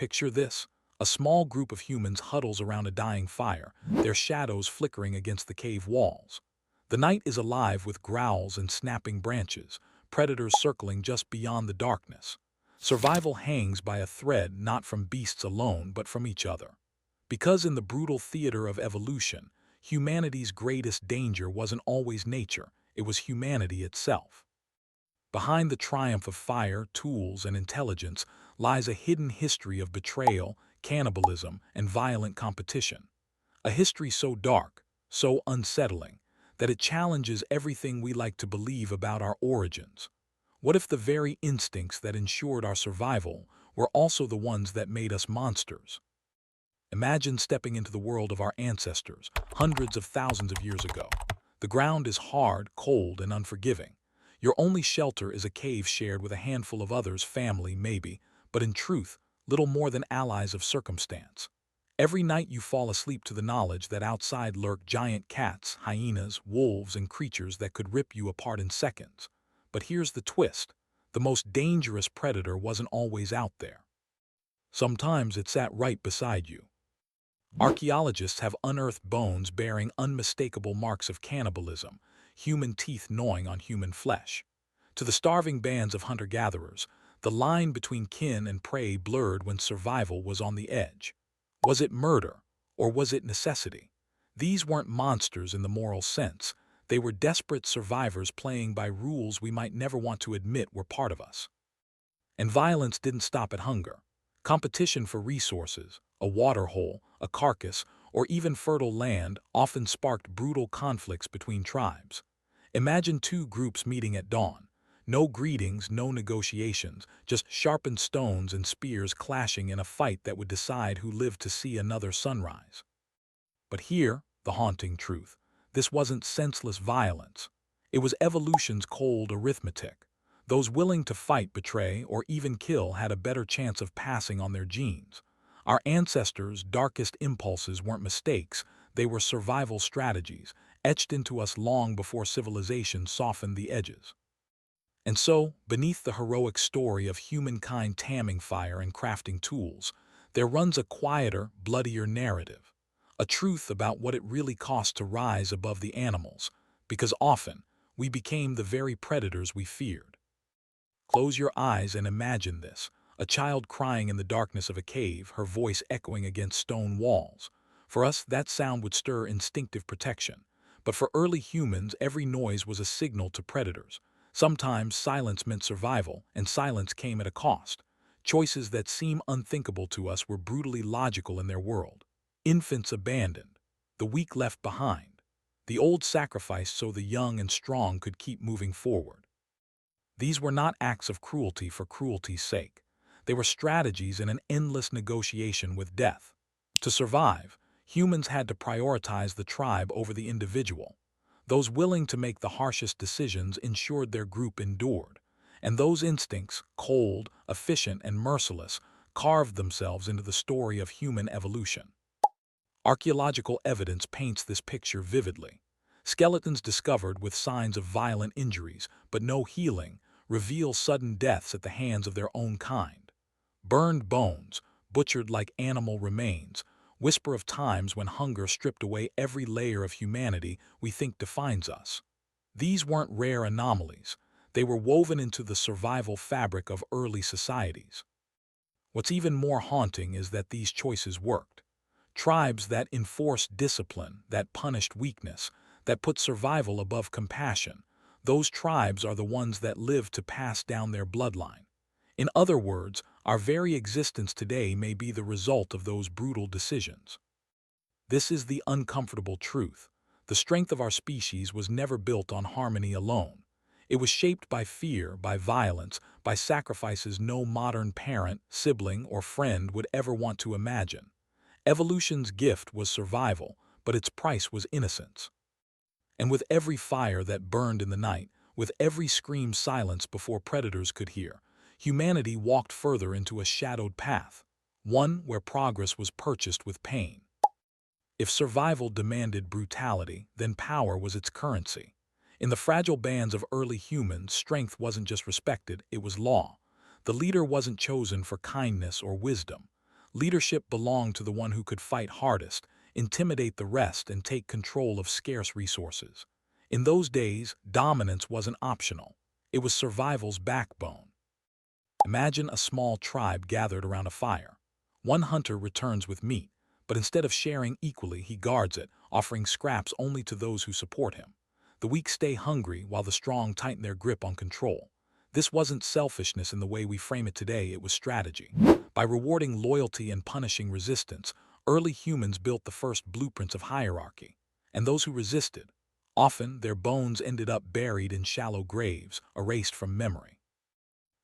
Picture this. A small group of humans huddles around a dying fire, their shadows flickering against the cave walls. The night is alive with growls and snapping branches, predators circling just beyond the darkness. Survival hangs by a thread not from beasts alone but from each other. Because in the brutal theater of evolution, humanity's greatest danger wasn't always nature, it was humanity itself. Behind the triumph of fire, tools, and intelligence lies a hidden history of betrayal, cannibalism, and violent competition. A history so dark, so unsettling, that it challenges everything we like to believe about our origins. What if the very instincts that ensured our survival were also the ones that made us monsters? Imagine stepping into the world of our ancestors, hundreds of thousands of years ago. The ground is hard, cold, and unforgiving. Your only shelter is a cave shared with a handful of others, family maybe, but in truth, little more than allies of circumstance. Every night you fall asleep to the knowledge that outside lurk giant cats, hyenas, wolves, and creatures that could rip you apart in seconds. But here's the twist. The most dangerous predator wasn't always out there. Sometimes it sat right beside you. Archaeologists have unearthed bones bearing unmistakable marks of cannibalism, human teeth gnawing on human flesh. To the starving bands of hunter-gatherers, the line between kin and prey blurred when survival was on the edge. Was it murder, or was it necessity? These weren't monsters in the moral sense. They were desperate survivors playing by rules we might never want to admit were part of us. And violence didn't stop at hunger. Competition for resources, a water hole, a carcass, or even fertile land often sparked brutal conflicts between tribes. Imagine two groups meeting at dawn. No greetings, no negotiations, just sharpened stones and spears clashing in a fight that would decide who lived to see another sunrise. But here, the haunting truth, this wasn't senseless violence. It was evolution's cold arithmetic. Those willing to fight, betray, or even kill had a better chance of passing on their genes. Our ancestors' darkest impulses weren't mistakes, they were survival strategies, etched into us long before civilization softened the edges. And so, beneath the heroic story of humankind taming fire and crafting tools, there runs a quieter, bloodier narrative. A truth about what it really costs to rise above the animals, because often, we became the very predators we feared. Close your eyes and imagine this. A child crying in the darkness of a cave, her voice echoing against stone walls. For us, that sound would stir instinctive protection. But for early humans, every noise was a signal to predators. Sometimes silence meant survival, and silence came at a cost. Choices that seem unthinkable to us were brutally logical in their world. Infants abandoned, the weak left behind, the old sacrificed so the young and strong could keep moving forward. These were not acts of cruelty for cruelty's sake. They were strategies in an endless negotiation with death. To survive, humans had to prioritize the tribe over the individual. Those willing to make the harshest decisions ensured their group endured. And those instincts, cold, efficient, and merciless, carved themselves into the story of human evolution. Archaeological evidence paints this picture vividly. Skeletons discovered with signs of violent injuries, but no healing, reveal sudden deaths at the hands of their own kind. Burned bones, butchered like animal remains, whisper of times when hunger stripped away every layer of humanity we think defines us. These weren't rare anomalies. They were woven into the survival fabric of early societies. What's even more haunting is that these choices worked. Tribes that enforced discipline, that punished weakness, that put survival above compassion, those tribes are the ones that live to pass down their bloodline. In other words, our very existence today may be the result of those brutal decisions. This is the uncomfortable truth. The strength of our species was never built on harmony alone. It was shaped by fear, by violence, by sacrifices no modern parent, sibling, or friend would ever want to imagine. Evolution's gift was survival, but its price was innocence. And with every fire that burned in the night, with every scream silenced before predators could hear, humanity walked further into a shadowed path, one where progress was purchased with pain. If survival demanded brutality, then power was its currency. In the fragile bands of early humans, strength wasn't just respected, it was law. The leader wasn't chosen for kindness or wisdom. Leadership belonged to the one who could fight hardest, intimidate the rest, and take control of scarce resources. In those days, dominance wasn't optional. It was survival's backbone. Imagine a small tribe gathered around a fire. One hunter returns with meat, but instead of sharing equally, he guards it, offering scraps only to those who support him. The weak stay hungry while the strong tighten their grip on control. This wasn't selfishness in the way we frame it today, it was strategy. By rewarding loyalty and punishing resistance, early humans built the first blueprints of hierarchy. And those who resisted, often their bones ended up buried in shallow graves, erased from memory.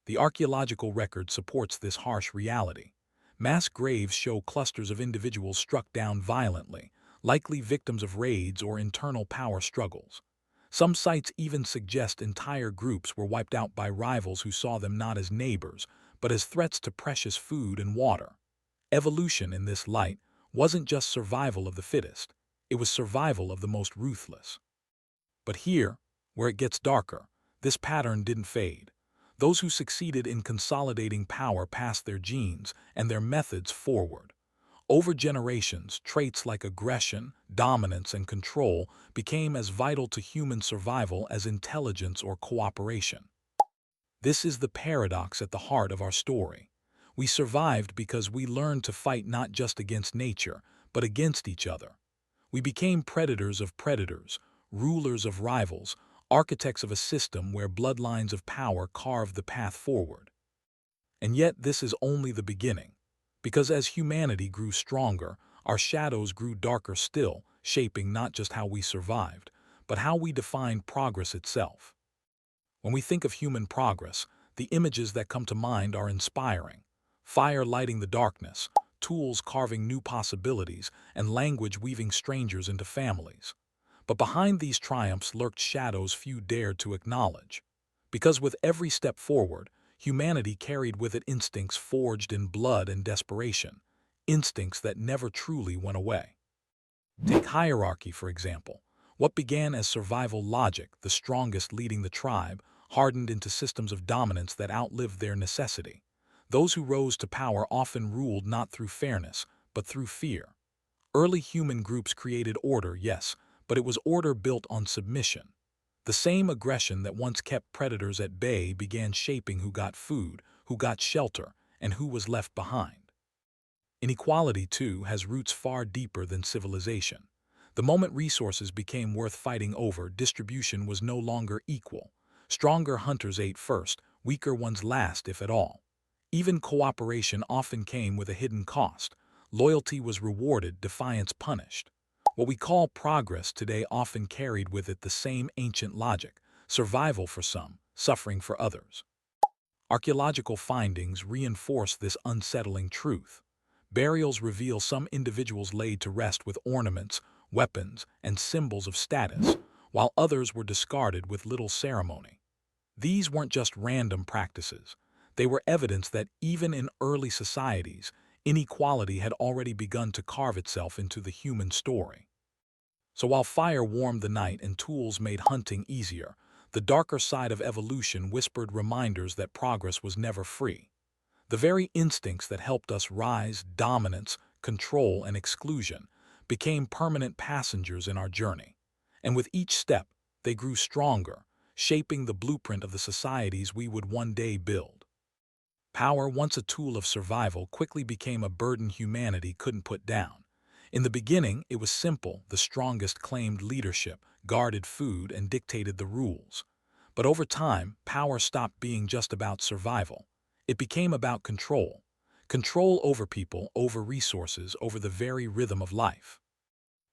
The archaeological record supports this harsh reality. Mass graves show clusters of individuals struck down violently, likely victims of raids or internal power struggles. Some sites even suggest entire groups were wiped out by rivals who saw them not as neighbors, but as threats to precious food and water. Evolution in this light wasn't just survival of the fittest, it was survival of the most ruthless. But here, where it gets darker, this pattern didn't fade. Those who succeeded in consolidating power passed their genes and their methods forward. Over generations, traits like aggression, dominance, and control became as vital to human survival as intelligence or cooperation. This is the paradox at the heart of our story. We survived because we learned to fight not just against nature, but against each other. We became predators of predators, rulers of rivals, architects of a system where bloodlines of power carved the path forward. And yet this is only the beginning. Because as humanity grew stronger, our shadows grew darker still, shaping not just how we survived, but how we defined progress itself. When we think of human progress, the images that come to mind are inspiring. Fire lighting the darkness, tools carving new possibilities, and language weaving strangers into families. But behind these triumphs lurked shadows few dared to acknowledge. Because with every step forward, humanity carried with it instincts forged in blood and desperation, instincts that never truly went away. Take hierarchy, for example. What began as survival logic, the strongest leading the tribe, hardened into systems of dominance that outlived their necessity. Those who rose to power often ruled not through fairness, but through fear. Early human groups created order, yes, but it was order built on submission. The same aggression that once kept predators at bay began shaping who got food, who got shelter, and who was left behind. Inequality, too, has roots far deeper than civilization. The moment resources became worth fighting over, distribution was no longer equal. Stronger hunters ate first, weaker ones last, if at all. Even cooperation often came with a hidden cost. Loyalty was rewarded, defiance punished. What we call progress today often carried with it the same ancient logic: survival for some, suffering for others. Archaeological findings reinforce this unsettling truth. Burials reveal some individuals laid to rest with ornaments, weapons, and symbols of status, while others were discarded with little ceremony. These weren't just random practices. They were evidence that even in early societies, inequality had already begun to carve itself into the human story. So while fire warmed the night and tools made hunting easier, the darker side of evolution whispered reminders that progress was never free. The very instincts that helped us rise, dominance, control, and exclusion, became permanent passengers in our journey. And with each step, they grew stronger, shaping the blueprint of the societies we would one day build. Power, once a tool of survival, quickly became a burden humanity couldn't put down. In the beginning, it was simple: the strongest claimed leadership, guarded food, and dictated the rules. But over time, power stopped being just about survival. It became about control. Control over people, over resources, over the very rhythm of life.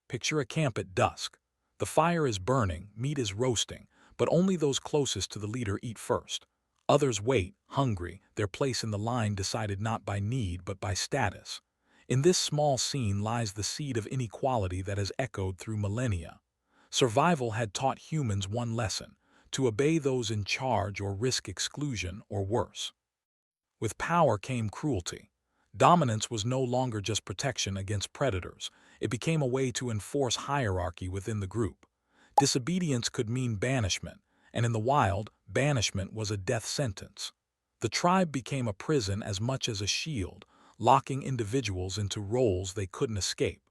Picture a camp at dusk. The fire is burning, meat is roasting, but only those closest to the leader eat first. Others wait, hungry, their place in the line decided not by need but by status. In this small scene lies the seed of inequality that has echoed through millennia. Survival had taught humans one lesson: to obey those in charge or risk exclusion or worse. With power came cruelty. Dominance was no longer just protection against predators. It became a way to enforce hierarchy within the group. Disobedience could mean banishment, and in the wild, banishment was a death sentence. The tribe became a prison as much as a shield, locking individuals into roles they couldn't escape.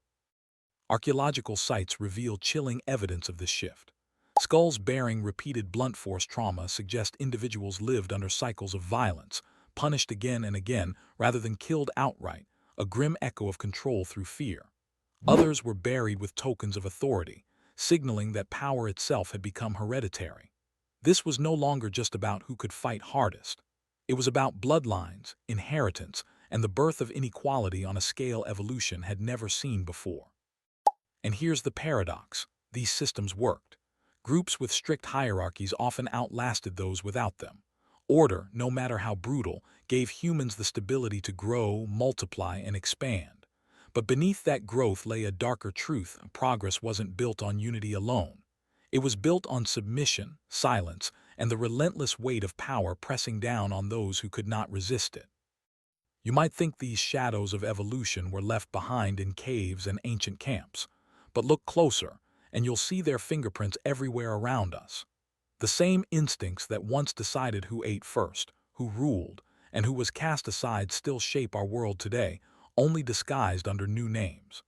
Archaeological sites reveal chilling evidence of this shift. Skulls bearing repeated blunt force trauma suggest individuals lived under cycles of violence, punished again and again rather than killed outright, a grim echo of control through fear. Others were buried with tokens of authority, signaling that power itself had become hereditary. This was no longer just about who could fight hardest. It was about bloodlines, inheritance, and the birth of inequality on a scale evolution had never seen before. And here's the paradox. These systems worked. Groups with strict hierarchies often outlasted those without them. Order, no matter how brutal, gave humans the stability to grow, multiply, and expand. But beneath that growth lay a darker truth. Progress wasn't built on unity alone. It was built on submission, silence, and the relentless weight of power pressing down on those who could not resist it. You might think these shadows of evolution were left behind in caves and ancient camps. But look closer, and you'll see their fingerprints everywhere around us. The same instincts that once decided who ate first, who ruled, and who was cast aside still shape our world today, only disguised under new names.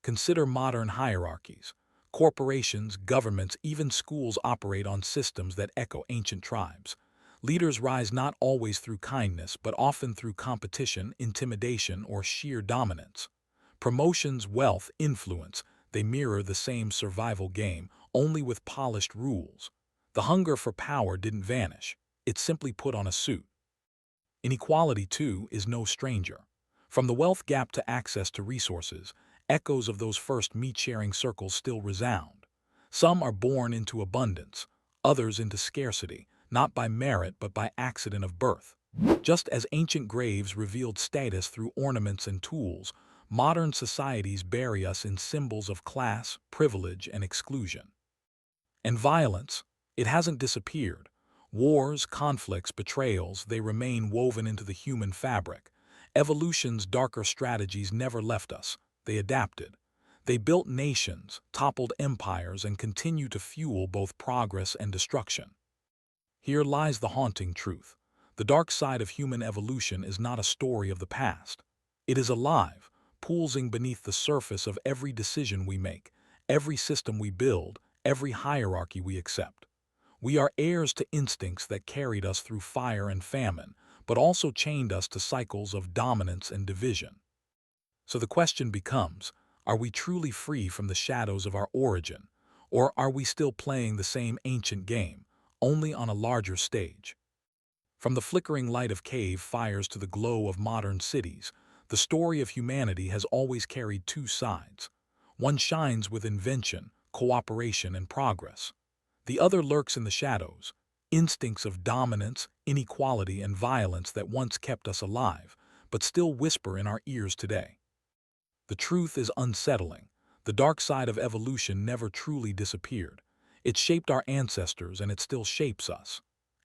Consider modern hierarchies. Corporations, governments, even schools operate on systems that echo ancient tribes. Leaders rise not always through kindness, but often through competition, intimidation, or sheer dominance. Promotions, wealth, influence, they mirror the same survival game, only with polished rules. The hunger for power didn't vanish. It simply put on a suit. Inequality, too, is no stranger. From the wealth gap to access to resources, echoes of those first meat-sharing circles still resound. Some are born into abundance, others into scarcity, not by merit but by accident of birth. Just as ancient graves revealed status through ornaments and tools, modern societies bury us in symbols of class, privilege, and exclusion. And violence, it hasn't disappeared. Wars, conflicts, betrayals, they remain woven into the human fabric. Evolution's darker strategies never left us. They adapted. They built nations, toppled empires, and continue to fuel both progress and destruction. Here lies the haunting truth. The dark side of human evolution is not a story of the past. It is alive, pulsing beneath the surface of every decision we make, every system we build, every hierarchy we accept. We are heirs to instincts that carried us through fire and famine, but also chained us to cycles of dominance and division. So the question becomes, are we truly free from the shadows of our origin, or are we still playing the same ancient game, only on a larger stage? From the flickering light of cave fires to the glow of modern cities, the story of humanity has always carried two sides. One shines with invention, cooperation, and progress. The other lurks in the shadows, instincts of dominance, inequality, and violence that once kept us alive, but still whisper in our ears today. The truth is unsettling. The dark side of evolution never truly disappeared. It shaped our ancestors and it still shapes us.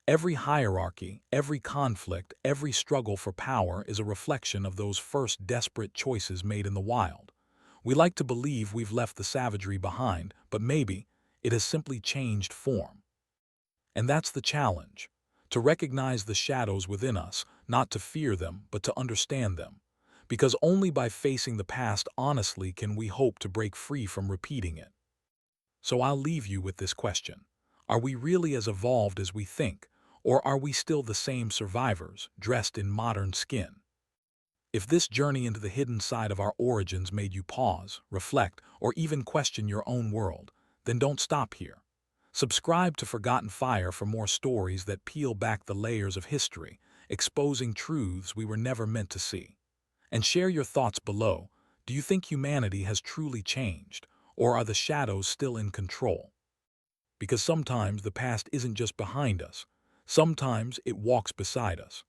Every hierarchy, every conflict, every struggle for power is a reflection of those first desperate choices made in the wild. We like to believe we've left the savagery behind, but maybe it has simply changed form. And that's the challenge, to recognize the shadows within us, not to fear them, but to understand them. Because only by facing the past honestly can we hope to break free from repeating it. So I'll leave you with this question. Are we really as evolved as we think, or are we still the same survivors, dressed in modern skin? If this journey into the hidden side of our origins made you pause, reflect, or even question your own world, then don't stop here. Subscribe to Forgotten Fire for more stories that peel back the layers of history, exposing truths we were never meant to see. And share your thoughts below. Do you think humanity has truly changed, or are the shadows still in control? Because sometimes the past isn't just behind us. Sometimes it walks beside us.